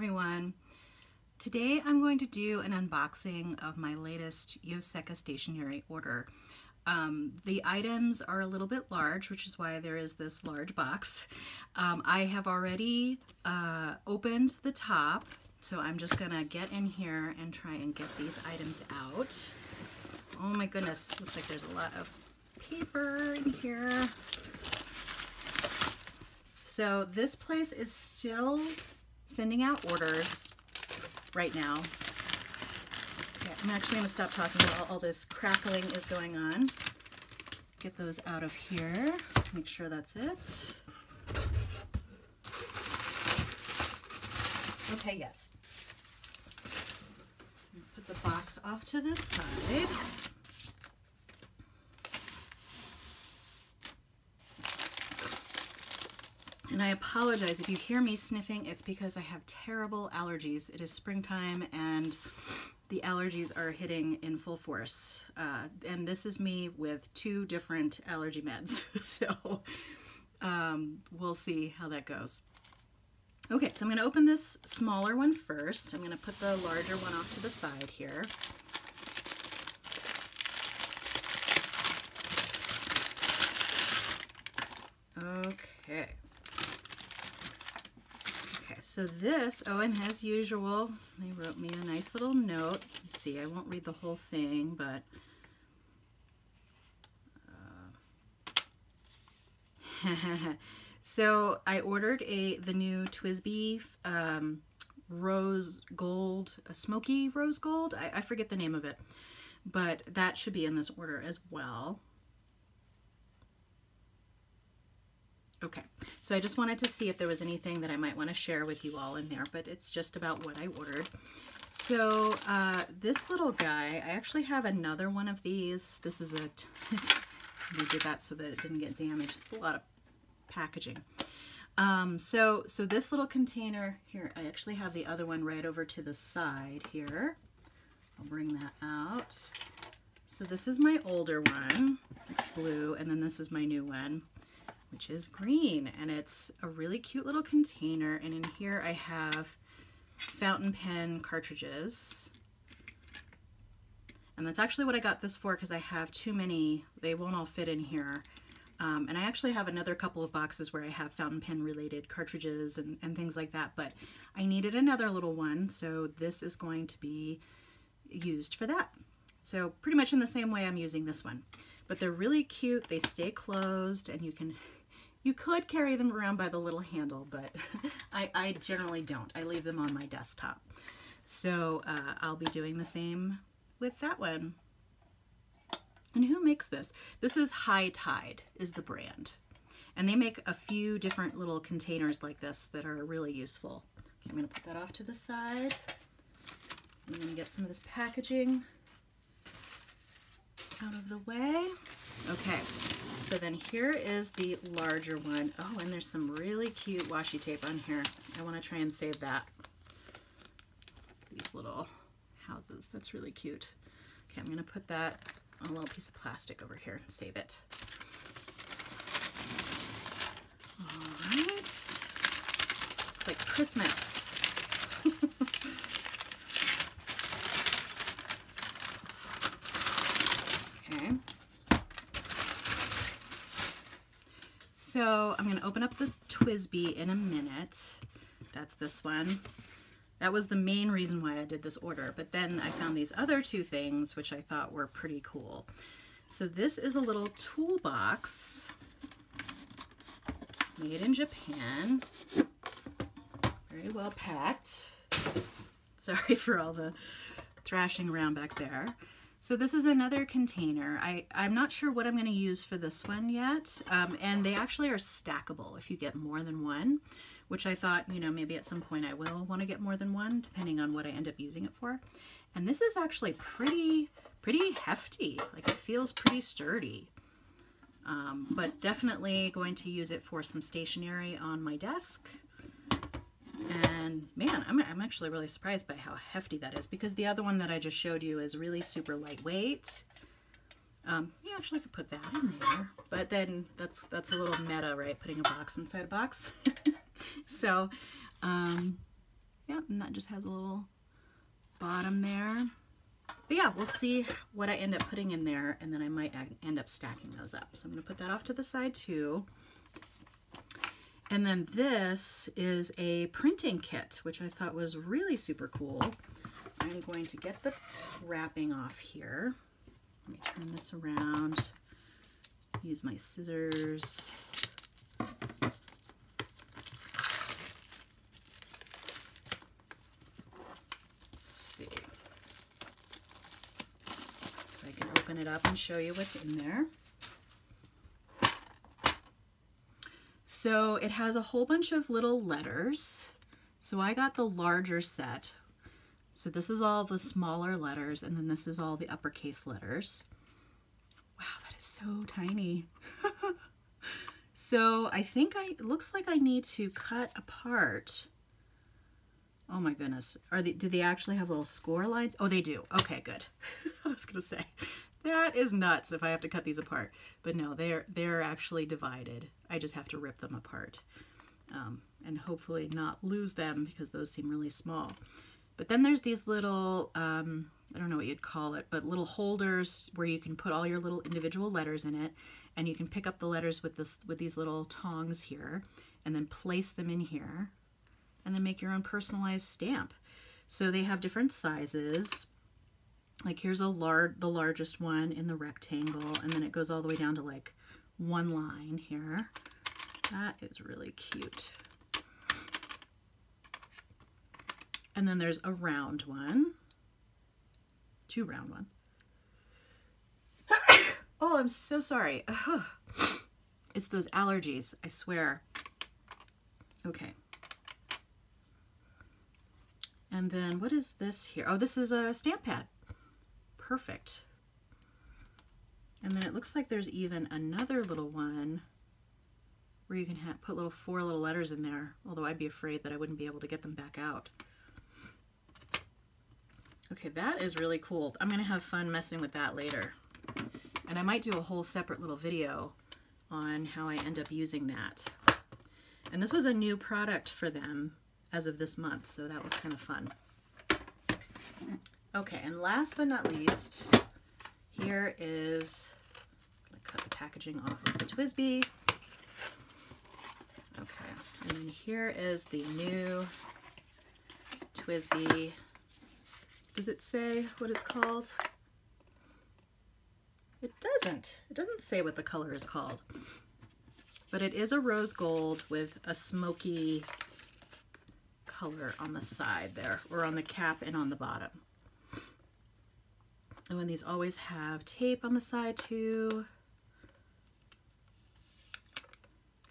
everyone. Today I'm going to do an unboxing of my latest Yoseka Stationery order. The items are a little bit large, which is why there is this large box. I have already opened the top, so I'm just gonna get in here and try and get these items out. Oh my goodness, looks like there's a lot of paper in here. So this place is still sending out orders right now. Okay, I'm actually going to stop talking while all this crackling is going on. Get those out of here. Make sure that's it. Okay, yes. Put the box off to the side. And I apologize if you hear me sniffing, it's because I have terrible allergies. It is springtime and the allergies are hitting in full force. And this is me with 2 different allergy meds. So we'll see how that goes. Okay, so I'm going to open this smaller one first. I'm going to put the larger one off to the side here. Okay. So this, oh, and as usual, they wrote me a nice little note. Let's see, I won't read the whole thing, but so I ordered the new TWSBI rose gold, a smoky rose gold. I forget the name of it, but that should be in this order as well. Okay, so I just wanted to see if there was anything that I might want to share with you all in there, but it's just about what I ordered. So this little guy, I actually have another one of these. This is we did that so that it didn't get damaged. It's a lot of packaging. So this little container here, I actually have the other one right over to the side here. I'll bring that out. So this is my older one. It's blue, and then this is my new one, which is green, and it's a really cute little container. And in here I have fountain pen cartridges, and that's actually what I got this for because I have too many. They won't all fit in here. And I actually have another couple of boxes where I have fountain pen related cartridges and things like that, but I needed another little one, so this is going to be used for that. So pretty much in the same way I'm using this one, but they're really cute. They stay closed, and you could carry them around by the little handle, but I generally don't. I leave them on my desktop. So I'll be doing the same with that one. And who makes this? This is High Tide is the brand. And they make a few different little containers like this that are really useful. Okay, I'm gonna put that off to the side. I'm gonna get some of this packaging out of the way. Okay, so then here is the larger one. Oh, and there's some really cute washi tape on here. I want to try and save that. These little houses, that's really cute. Okay, I'm going to put that on a little piece of plastic over here and save it. All right, it's like Christmas. Okay. So I'm going to open up the TWSBI in a minute. That's this one. That was the main reason why I did this order, but then I found these other 2 things which I thought were pretty cool. So this is a little toolbox made in Japan. Very well packed. Sorry for all the thrashing around back there. So this is another container. I'm not sure what I'm going to use for this one yet, and they actually are stackable if you get more than one, which I thought, you know, maybe at some point I will want to get more than one, depending on what I end up using it for. And this is actually pretty hefty. Like, it feels pretty sturdy, but definitely going to use it for some stationery on my desk. And man, I'm actually really surprised by how hefty that is, because the other one that I just showed you is really super lightweight. You actually could put that in there, but then that's a little meta, right? Putting a box inside a box. So Yep, and that just has a little bottom there. But yeah, we'll see what I end up putting in there, and then I might end up stacking those up. So I'm going to put that off to the side too. And then this is a printing kit, which I thought was really super cool. I'm going to get the wrapping off here. Let me turn this around. Use my scissors. Open it up and show you what's in there. So it has a whole bunch of little letters. So I got the larger set. So this is all the smaller letters, and then this is all the uppercase letters. Wow, that is so tiny. So I think it looks like I need to cut apart. Oh my goodness. Do they actually have little score lines? Oh, they do. Okay, good. I was gonna say, that is nuts if I have to cut these apart. But no, they're actually divided. I just have to rip them apart. And hopefully not lose them because those seem really small. But then there's these little, I don't know what you'd call it, but little holders where you can put all your little individual letters in it, and you can pick up the letters with these little tongs here, and then place them in here, and then make your own personalized stamp. So they have different sizes. Like here's the largest one in the rectangle, and then it goes all the way down to like one line here. That is really cute. And then there's a round one, two round ones. Oh, I'm so sorry. It's those allergies, I swear. Okay. And then what is this here? Oh, this is a stamp pad. Perfect. And then it looks like there's even another little one where you can put four little letters in there, although I'd be afraid that I wouldn't be able to get them back out. Okay, that is really cool. I'm going to have fun messing with that later. And I might do a whole separate little video on how I end up using that. And this was a new product for them as of this month, so that was kind of fun. Okay, and last but not least, here is, I'm going to cut the packaging off of the TWSBI. Okay, and then here is the new TWSBI. Does it say what it's called? It doesn't. It doesn't say what the color is called. But it is a rose gold with a smoky color on the side there, or on the cap and on the bottom. Oh, and these always have tape on the side too.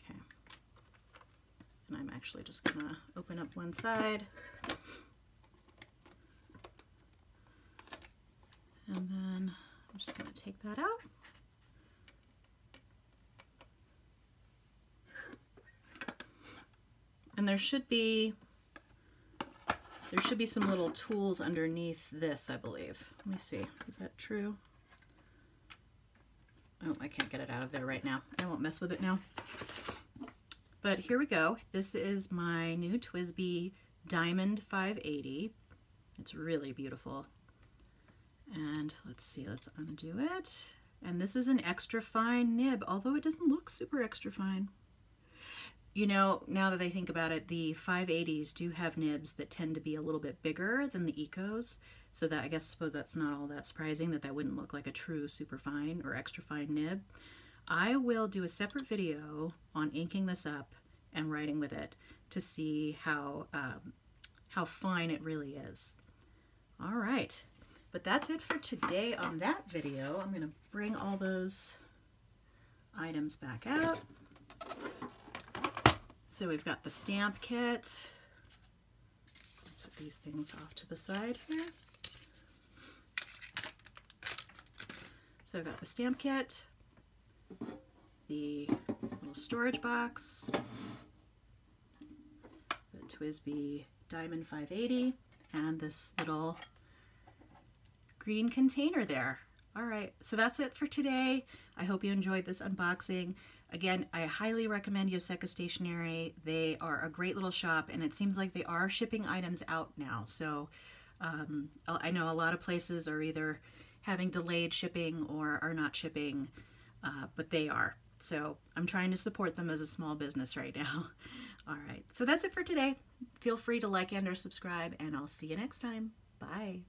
Okay. And I'm actually just gonna open up one side. And then I'm just going to take that out. And there should be some little tools underneath this, I believe. Let me see. Is that true? Oh, I can't get it out of there right now. I won't mess with it now. But here we go. This is my new TWSBI Diamond 580. It's really beautiful. And let's see, let's undo it. And this is an extra fine nib, although it doesn't look super extra fine. You know, now that I think about it, the 580s do have nibs that tend to be a little bit bigger than the Ecos, so that I suppose that's not all that surprising that wouldn't look like a true super fine or extra fine nib. I will do a separate video on inking this up and writing with it to see how fine it really is. All right. But that's it for today on that video. I'm going to bring all those items back out. So we've got the stamp kit. Put these things off to the side here. So I've got the stamp kit, the little storage box, the TWSBI Diamond 580, and this little green container there. All right, so that's it for today. I hope you enjoyed this unboxing. Again, I highly recommend Yoseka Stationery. They are a great little shop, and it seems like they are shipping items out now. So I know a lot of places are either having delayed shipping or are not shipping, but they are. So I'm trying to support them as a small business right now. All right, so that's it for today. Feel free to like and or subscribe, and I'll see you next time. Bye.